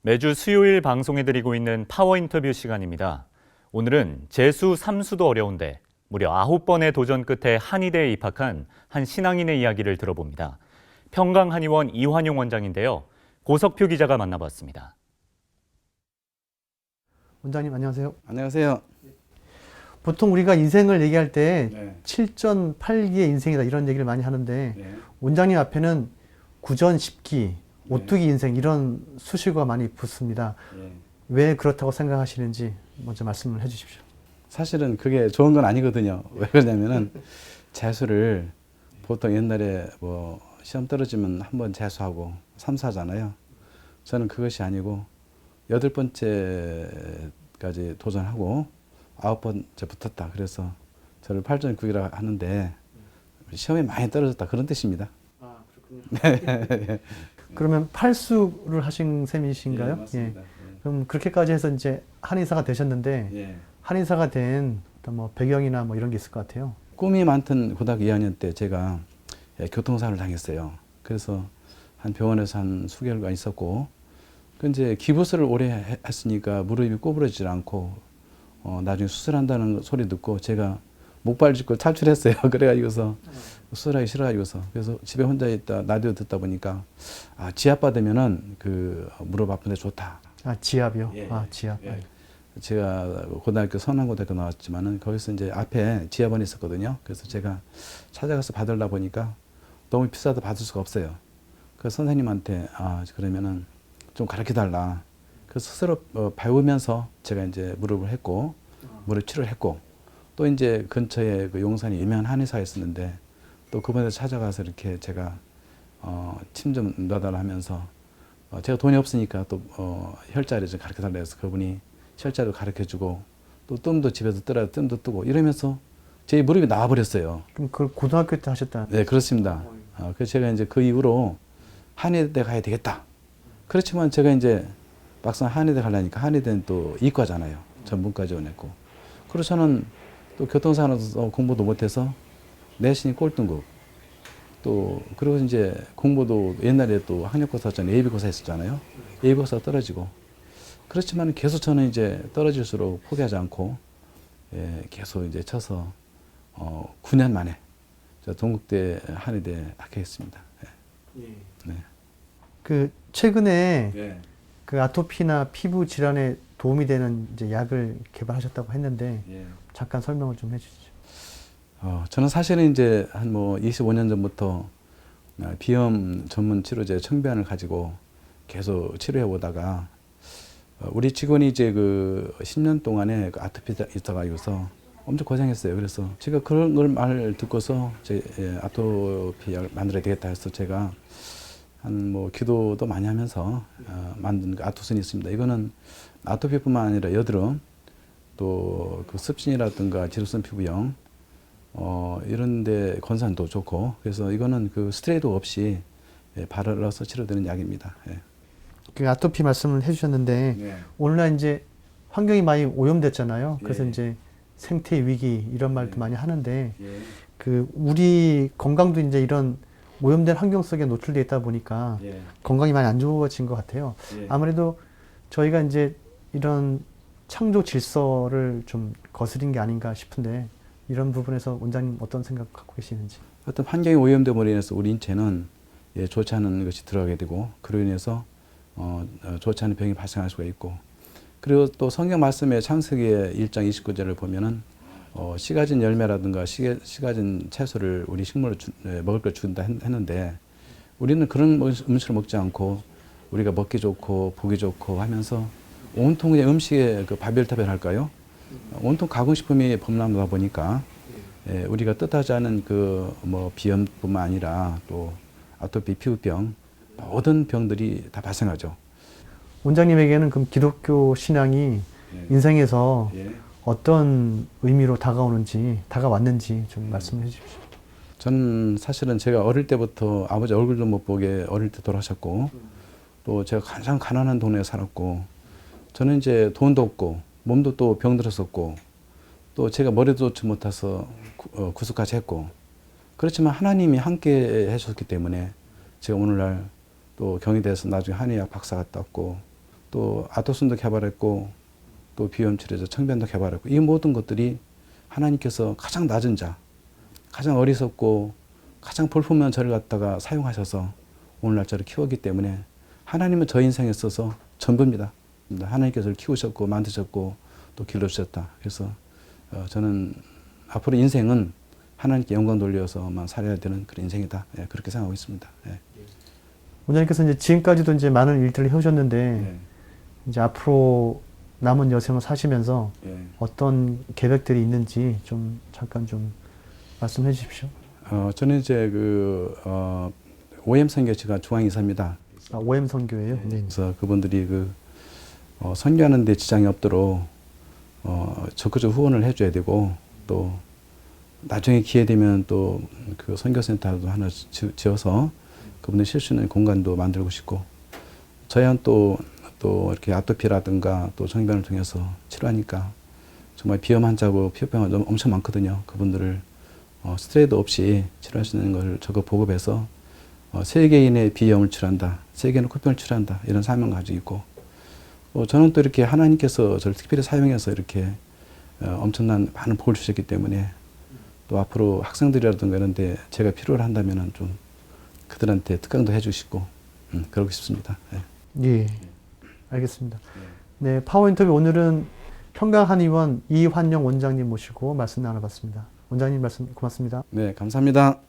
매주 수요일 방송해드리고 있는 파워 인터뷰 시간입니다. 오늘은 재수 3수도 어려운데 무려 9번의 도전 끝에 한의대에 입학한 한 신앙인의 이야기를 들어봅니다. 평강한의원 이환용 원장인데요. 고석표 기자가 만나봤습니다. 원장님 안녕하세요. 안녕하세요. 보통 우리가 인생을 얘기할 때 네. 7전 8기의 인생이다 이런 얘기를 많이 하는데 네. 원장님 앞에는 9전 10기, 오뚜기 인생 이런 수식어가 많이 붙습니다. 네. 왜 그렇다고 생각하시는지 먼저 말씀을 해주십시오. 사실은 그게 좋은 건 아니거든요. 왜 그러냐면은 재수를 보통 옛날에 뭐 시험 떨어지면 한 번 재수하고 3사잖아요. 저는 그것이 아니고 8번째까지 도전하고 9번째 붙었다. 그래서 저를 8전 9기라 하는데 시험에 많이 떨어졌다 그런 뜻입니다. 아 그렇군요. 그러면 8수를 하신 셈이신가요? 예, 맞습니다. 그럼 그렇게까지 해서 이제 한의사가 되셨는데 예. 한의사가 된 어떤 뭐 배경이나 뭐 이런 게 있을 것 같아요. 꿈이 많던 고등학교 2학년 때 제가 교통사고를 당했어요. 그래서 한 병원에서 한 수개월간 있었고, 그 이제 기부스를 오래 했으니까 무릎이 꼬부러지질 않고, 나중에 수술한다는 소리 듣고 제가 목발 짚고 탈출했어요. 그래가지고서 수술하기 싫어가지고서 그래서 집에 혼자 있다 라디오 듣다 보니까 지압 받으면은 그 무릎 아픈데 좋다. 아 지압이요? 예, 아 지압. 예. 제가 고등학교 선안고등학교 나왔지만은 거기서 이제 앞에 지압원이 있었거든요. 그래서 제가 찾아가서 받으려 보니까 너무 비싸도 받을 수가 없어요. 그래서 선생님한테 그러면은 좀 가르쳐 달라. 그래서 스스로 배우면서 제가 이제 무릎을 했고 무릎 치료를 했고 또 이제 근처에 그 용산에 유명한 한의사가 있었는데 또 그분한테 찾아가서 이렇게 제가 침 좀 넣어달라 하면서 제가 돈이 없으니까 또 혈자리 좀 가르쳐 달라 해서 그분이 혈자리도 가르쳐 주고 또 뜸도 집에서 뜨라 뜸도 뜨고 이러면서 제 무릎이 나와버렸어요. 그럼 그걸 고등학교 때 하셨다. 네, 그렇습니다. 그래서 제가 이제 그 이후로 한의대 가야 되겠다. 그렇지만 제가 이제 막상 한의대 가려니까 한의대는 또 이과잖아요. 전문과 지원했고. 그래서 저는 또 교통사고도 공부도 못해서 내신이 꼴등급. 또 그리고 이제 공부도 옛날에 또 학력고사 전에 예비고사 했었잖아요. 예비고사 떨어지고. 그렇지만 계속 저는 이제 떨어질수록 포기하지 않고 계속 이제 쳐서 9년 만에 저 동국대 한의대 합격했습니다. 네. 그 최근에 네. 그 아토피나 피부 질환에 도움이 되는 이제 약을 개발하셨다고 했는데 예. 잠깐 설명을 좀 해주시죠. 저는 사실은 이제 한 뭐 25년 전부터 비염 전문 치료제 청변을 가지고 계속 치료해 보다가 우리 직원이 이제 그 10년 동안에 그 아토피가 있어가지고서 엄청 고생했어요. 그래서 제가 그런 걸 말 듣고서 아토피 약을 만들어야 되겠다 해서 제가 한 뭐 기도도 많이 하면서 만든 그 아토슨이 있습니다. 이거는 아토피뿐만 아니라 여드름 또 그 습진이라든가 지루성 피부염 이런데 건산도 좋고 그래서 이거는 그 스테로이드 없이 바르러서 치료되는 약입니다. 예. 그 아토피 말씀을 해주셨는데 네. 오늘날 이제 환경이 많이 오염됐잖아요. 그래서 예. 이제 생태 위기 이런 말도 예. 많이 하는데 예. 그 우리 건강도 이제 이런 오염된 환경 속에 노출되어 있다 보니까 예. 건강이 많이 안 좋아진 것 같아요. 예. 아무래도 저희가 이제 이런 창조 질서를 좀 거스린 게 아닌가 싶은데 이런 부분에서 원장님 어떤 생각 갖고 계시는지. 어떤 환경이 오염됨으로 인해서 우리 인체는 좋지 않은 것이 들어가게 되고 그로 인해서 좋지 않은 병이 발생할 수가 있고 그리고 또 성경 말씀의 창세기의 1장 29절을 보면은 씨 가진 열매라든가 씨 가진 채소를 우리 식물로 먹을 걸 준다 했는데 우리는 그런 음식을 먹지 않고 우리가 먹기 좋고 보기 좋고 하면서 온통 그냥 음식에 그 바별타별할까요? 온통 가공식품이 범람하다 보니까 우리가 뜻하지 않은 그 뭐 비염뿐만 아니라 또 아토피 피부병 모든 병들이 다 발생하죠. 원장님에게는 그럼 기독교 신앙이 인생에서 어떤 의미로 다가왔는지 좀 말씀해 주십시오. 저는 사실은 제가 어릴 때부터 아버지 얼굴도 못 보게 어릴 때 돌아가셨고 또 제가 가장 가난한 동네에 살았고 저는 이제 돈도 없고 몸도 또 병들었었고 또 제가 머리도 좋지 못해서 구속까지 했고 그렇지만 하나님이 함께 해주셨기 때문에 제가 오늘날 또 경희대에서 나중에 한의학 박사가 땄고 또 아토슨도 개발했고 또 비염 치료제 청변도 개발했고 이 모든 것들이 하나님께서 가장 낮은 자, 가장 어리석고 가장 볼품한 저를 갖다가 사용하셔서 오늘날 저를 키웠기 때문에 하나님은 저 인생에 있어서 전부입니다. 하나님께서 저를 키우셨고 만드셨고 또 길러주셨다. 그래서 저는 앞으로 인생은 하나님께 영광 돌려서만 살아야 되는 그런 인생이다. 예, 그렇게 생각하고 있습니다. 예. 원장님께서 이제 지금까지도 이제 많은 일들을 해오셨는데 예. 이제 앞으로 남은 여생을 사시면서 예. 어떤 계획들이 있는지 좀 잠깐 좀 말씀해 주십시오. 저는 이제 OM 선교치가 중앙이사입니다. 아, OM 선교예요? 네. 그래서 그분들이 선교하는 데 지장이 없도록 적극적 후원을 해줘야 되고 또 나중에 기회 되면 또 그 선교센터도 하나 지어서 그분들 쉴 수 있는 공간도 만들고 싶고 저희는 또 이렇게 아토피라든가 또 성병을 통해서 치료하니까 정말 비염 환자고 피부병 엄청 많거든요. 그분들을 스트레스 없이 치료할 수 있는 걸 적극 보급해서 세계인의 비염을 치료한다, 세계인의 코병을 치료한다 이런 사명을 가지고 있고 저는 또 이렇게 하나님께서 저를 특별히 사용해서 이렇게 엄청난 많은 복을 주셨기 때문에 또 앞으로 학생들이라든가 이런 데 제가 필요를 한다면은 좀 그들한테 특강도 해주시고 그러고 싶습니다. 예. 예, 알겠습니다. 네, 파워 인터뷰 오늘은 평강한의원 이환영 원장님 모시고 말씀 나눠봤습니다. 원장님 말씀 고맙습니다. 네, 감사합니다.